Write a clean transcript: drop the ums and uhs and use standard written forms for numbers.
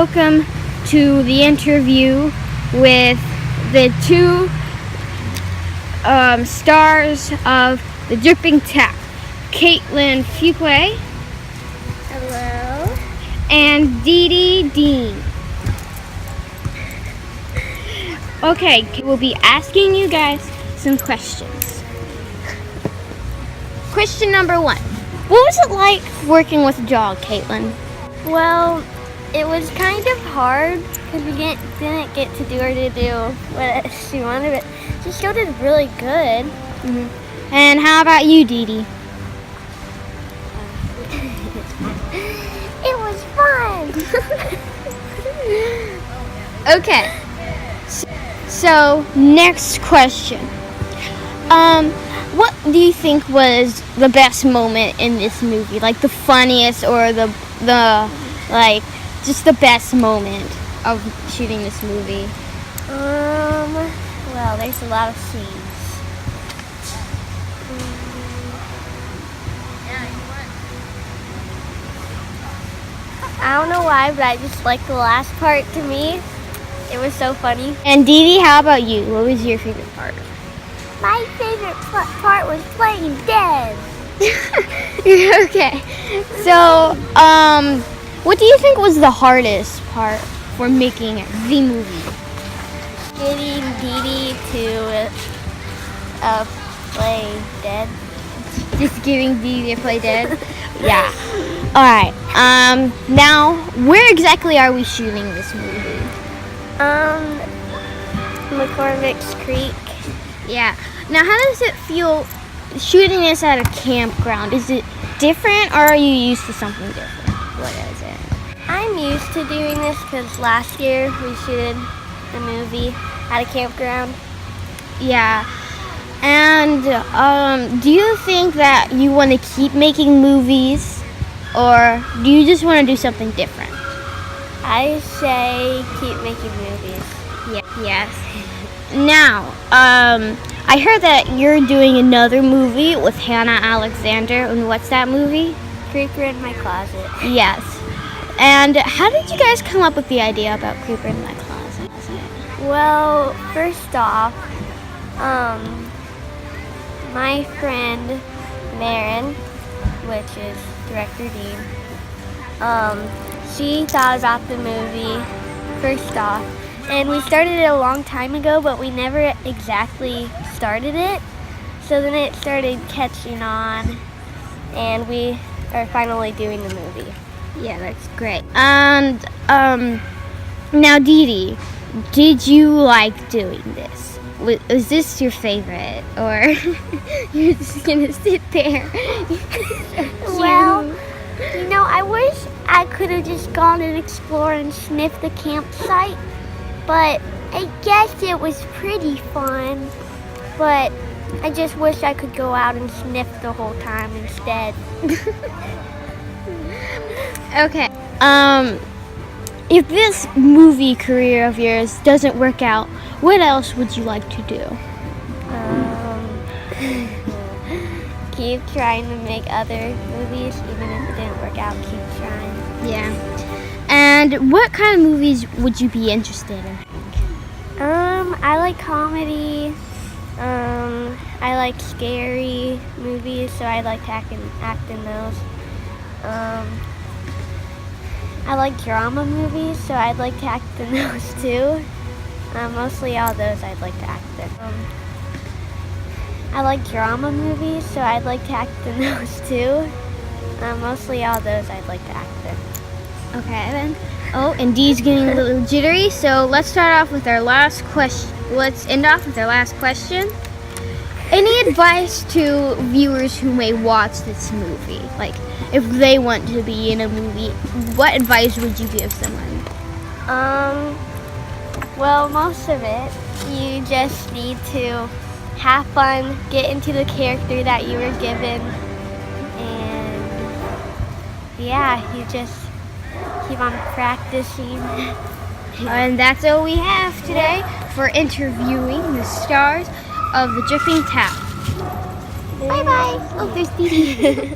welcome to the interview with the two stars of the Dripping Tap, Kaitlyn Fuquay. Hello. And Didi Dean. Okay, we'll be asking you guys some questions. Question number 1. What was it like working with a dog, Kaitlyn? Well, it was kind of hard because we didn't get to do her to do what she wanted, but she still did really good. Mm-hmm. And how about you, Didi? It was fun. Okay. So, next question. What do you think was the best moment in this movie? Like the funniest or the just the best moment of shooting this movie? Well, there's a lot of scenes. I don't know why, but I just like the last part to me. It was so funny. And Didi, how about you? What was your favorite part? My favorite part was playing dead. Okay. So, what do you think was the hardest part for making the movie? Getting Didi to play dead. Just getting Didi to play dead? Yeah. Alright. Now, where exactly are we shooting this movie? Mccormicks Creek. Yeah. Now, how does it feel shooting this at a campground? Is it different, or are you used to something different? What is it? I'm used to doing this because last year we shooted a movie at a campground. Yeah. And do you think that you want to keep making movies, or do you just want to do something different? I say keep making movies. Yeah. Yes. Now, I heard that you're doing another movie with Hannah Alexander, and what's that movie? Creeper in My Closet. Yes. And how did you guys come up with the idea about Creeper in My Closet? Well, first off, my friend Marin, which is director Dean, she thought about the movie first off, and we started it a long time ago, but we never exactly started it. So then it started catching on, and we are finally doing the movie. Yeah, that's great. And now Didi, did you like doing this? Was this your favorite, or you're just gonna sit there? Well, I wish I could have just gone and explored and sniffed the campsite, but I guess it was pretty fun. But I just wish I could go out and sniff the whole time instead. Okay. If this movie career of yours doesn't work out, what else would you like to do? Keep trying to make other movies, even if it didn't work out. Keep trying. Yeah. And what kind of movies would you be interested in? I like comedy. I like scary movies, so I like to act in those. I like drama movies, so I'd like to act in those too. Mostly all those I'd like to act in. I like drama movies, so I'd like to act in those too. Mostly all those I'd like to act in. Okay, then. Oh, and Dee's getting a little jittery, so let's start off with our last question. Let's end off with our last question. Any advice to viewers who may watch this movie? Like, if they want to be in a movie, what advice would you give someone? Well, most of it, you just need to have fun, get into the character that you were given, and yeah, you just keep on practicing. And that's all we have today for interviewing the stars of the Dripping Tap. Bye-bye. Oh, there's Didi.